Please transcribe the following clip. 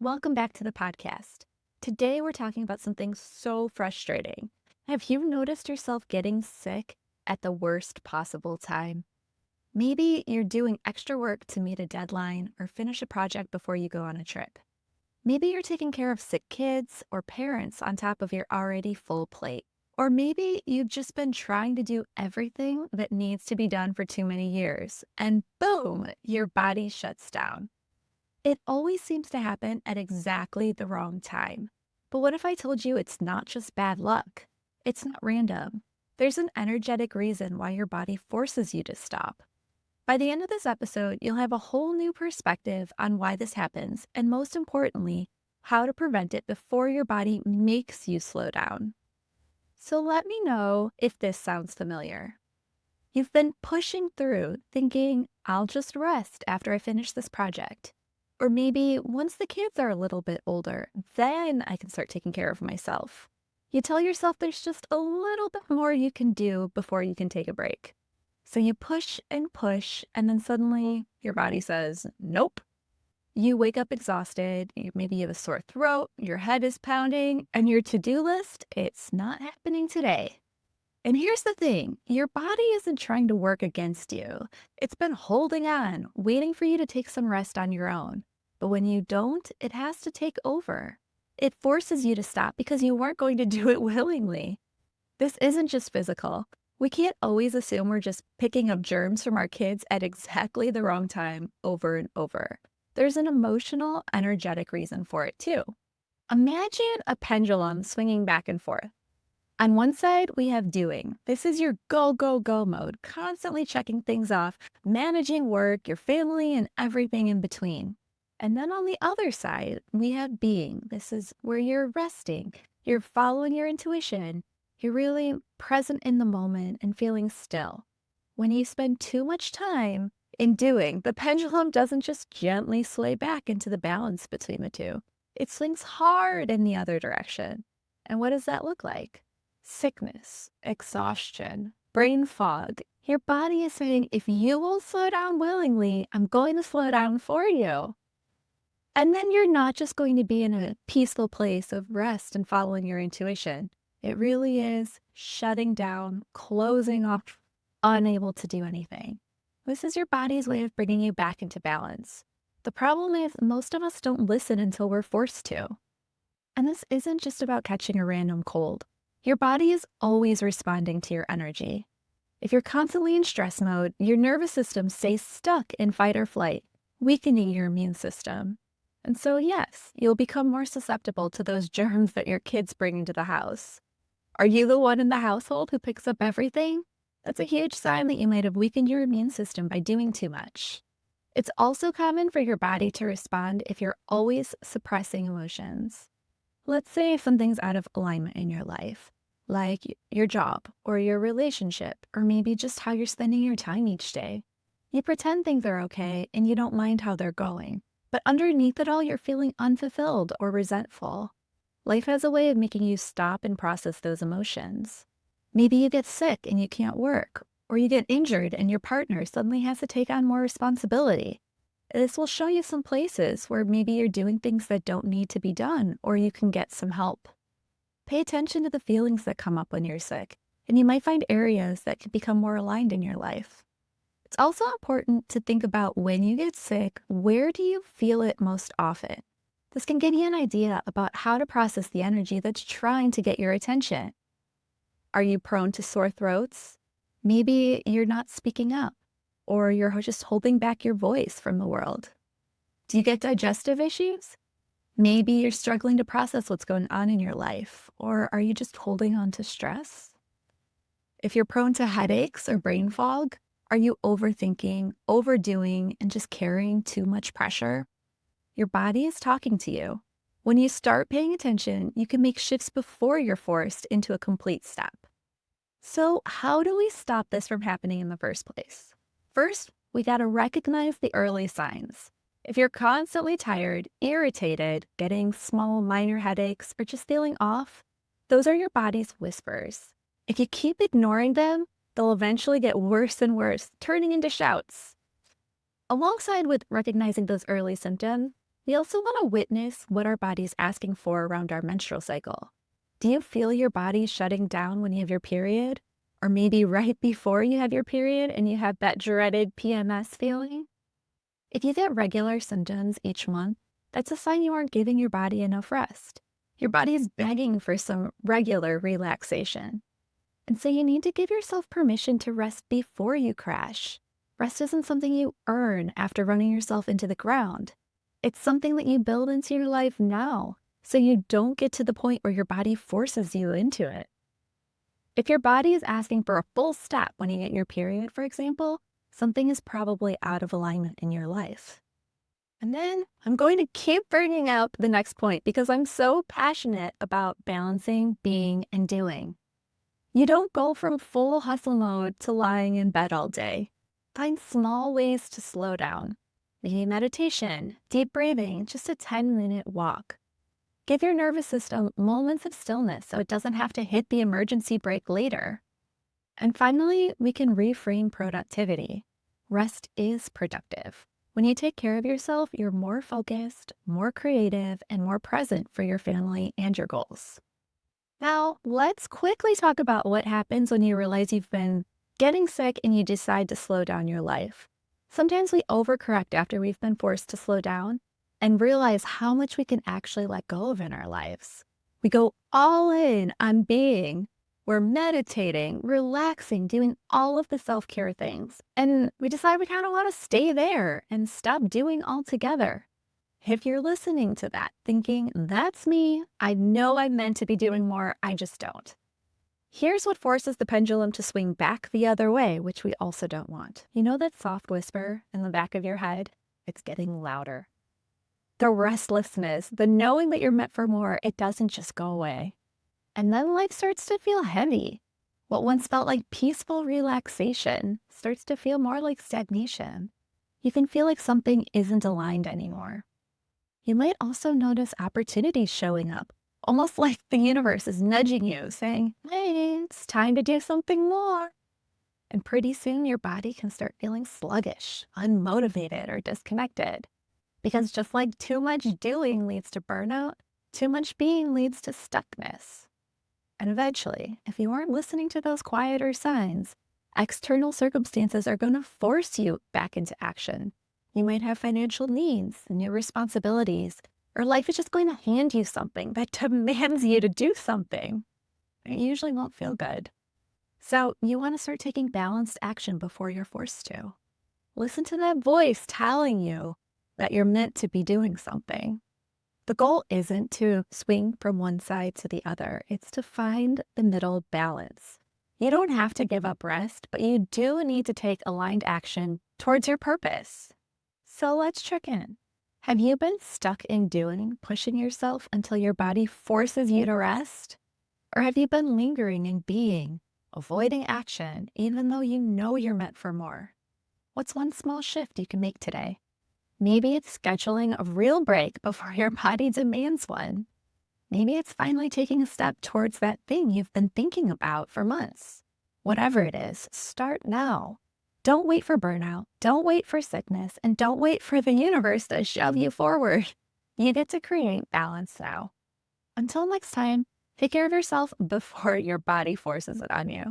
Welcome back to the podcast. Today we're talking about something so frustrating. Have you noticed yourself getting sick at the worst possible time? Maybe you're doing extra work to meet a deadline or finish a project before you go on a trip. Maybe you're taking care of sick kids or parents on top of your already full plate. Or maybe you've just been trying to do everything that needs to be done for too many years, and boom, your body shuts down. It always seems to happen at exactly the wrong time. But what if I told you it's not just bad luck? It's not random. There's an energetic reason why your body forces you to stop. By the end of this episode, you'll have a whole new perspective on why this happens, and most importantly, how to prevent it before your body makes you slow down. So let me know if this sounds familiar. You've been pushing through, thinking, I'll just rest after I finish this project. Or maybe once the kids are a little bit older, then I can start taking care of myself. You tell yourself there's just a little bit more you can do before you can take a break. So you push, and then suddenly your body says, nope. You wake up exhausted, maybe you have a sore throat, your head is pounding, and your to-do list, it's not happening today. And here's the thing, your body isn't trying to work against you. It's been holding on, waiting for you to take some rest on your own. But when you don't, it has to take over. It forces you to stop because you weren't going to do it willingly. This isn't just physical. We can't always assume we're just picking up germs from our kids at exactly the wrong time over and over. There's an emotional, energetic reason for it too. Imagine a pendulum swinging back and forth. On one side, we have doing. This is your go, go, go mode, constantly checking things off, managing work, your family, and everything in between. And then on the other side, we have being. This is where you're resting, you're following your intuition, you're really present in the moment and feeling still. When you spend too much time in doing, the pendulum doesn't just gently sway back into the balance between the two. It swings hard in the other direction. And what does that look like? Sickness, exhaustion, brain fog. Your body is saying, if you will slow down willingly, I'm going to slow down for you. And then you're not just going to be in a peaceful place of rest and following your intuition. It really is shutting down, closing off, unable to do anything. This is your body's way of bringing you back into balance. The problem is most of us don't listen until we're forced to. And this isn't just about catching a random cold. Your body is always responding to your energy. If you're constantly in stress mode, your nervous system stays stuck in fight or flight, weakening your immune system. And so, yes, you'll become more susceptible to those germs that your kids bring into the house. Are you the one in the household who picks up everything? That's a huge sign that you might have weakened your immune system by doing too much. It's also common for your body to respond if you're always suppressing emotions. Let's say something's out of alignment in your life, like your job or your relationship, or maybe just how you're spending your time each day. You pretend things are okay and you don't mind how they're going, but underneath it all, you're feeling unfulfilled or resentful. Life has a way of making you stop and process those emotions. Maybe you get sick and you can't work, or you get injured and your partner suddenly has to take on more responsibility. This will show you some places where maybe you're doing things that don't need to be done, or you can get some help. Pay attention to the feelings that come up when you're sick, and you might find areas that can become more aligned in your life. It's also important to think about when you get sick, where do you feel it most often? This can give you an idea about how to process the energy that's trying to get your attention. Are you prone to sore throats? Maybe you're not speaking up, or you're just holding back your voice from the world. Do you get digestive issues? Maybe you're struggling to process what's going on in your life, or are you just holding on to stress? If you're prone to headaches or brain fog, are you overthinking, overdoing, and just carrying too much pressure? Your body is talking to you. When you start paying attention, you can make shifts before you're forced into a complete stop. So how do we stop this from happening in the first place? First, we got to recognize the early signs. If you're constantly tired, irritated, getting small minor headaches, or just feeling off, those are your body's whispers. If you keep ignoring them, they'll eventually get worse and worse, turning into shouts. Alongside with recognizing those early symptoms, We also want to witness what our body's asking for around our menstrual cycle. Do you feel your body shutting down when you have your period? Or maybe right before you have your period and you have that dreaded PMS feeling? If you get regular symptoms each month, that's a sign you aren't giving your body enough rest. Your body is begging for some regular relaxation. And so you need to give yourself permission to rest before you crash. Rest isn't something you earn after running yourself into the ground. It's something that you build into your life now, so you don't get to the point where your body forces you into it. If your body is asking for a full stop when you get your period, for example, something is probably out of alignment in your life. And then I'm going to keep bringing up the next point because I'm so passionate about balancing being and doing. You don't go from full hustle mode to lying in bed all day. Find small ways to slow down. Maybe meditation, deep breathing, just a 10-minute walk. Give your nervous system moments of stillness so it doesn't have to hit the emergency brake later. And finally, we can reframe productivity. Rest is productive. When you take care of yourself, you're more focused, more creative, and more present for your family and your goals. Now, let's quickly talk about what happens when you realize you've been getting sick and you decide to slow down your life. Sometimes we overcorrect after we've been forced to slow down and realize how much we can actually let go of in our lives. We go all in on being. We're meditating, relaxing, doing all of the self-care things. And we decide we kind of want to stay there and stop doing altogether. If you're listening to that, thinking, that's me, I know I'm meant to be doing more, I just don't. Here's what forces the pendulum to swing back the other way, which we also don't want. You know that soft whisper in the back of your head? It's getting louder. The restlessness, the knowing that you're meant for more, it doesn't just go away. And then life starts to feel heavy. What once felt like peaceful relaxation starts to feel more like stagnation. You can feel like something isn't aligned anymore. You might also notice opportunities showing up, almost like the universe is nudging you, saying, hey, it's time to do something more. And pretty soon your body can start feeling sluggish, unmotivated, or disconnected. Because just like too much doing leads to burnout, too much being leads to stuckness. And eventually, if you aren't listening to those quieter signs, external circumstances are going to force you back into action. You might have financial needs, new responsibilities, or life is just going to hand you something that demands you to do something. It usually won't feel good. So you want to start taking balanced action before you're forced to. Listen to that voice telling you that you're meant to be doing something. The goal isn't to swing from one side to the other. It's to find the middle balance. You don't have to give up rest, but you do need to take aligned action towards your purpose. So let's check in. Have you been stuck in doing, pushing yourself until your body forces you to rest? Or have you been lingering in being, avoiding action, even though you know you're meant for more? What's one small shift you can make today? Maybe it's scheduling a real break before your body demands one. Maybe it's finally taking a step towards that thing you've been thinking about for months. Whatever it is, start now. Don't wait for burnout, don't wait for sickness, and don't wait for the universe to shove you forward. You get to create balance now. Until next time, take care of yourself before your body forces it on you.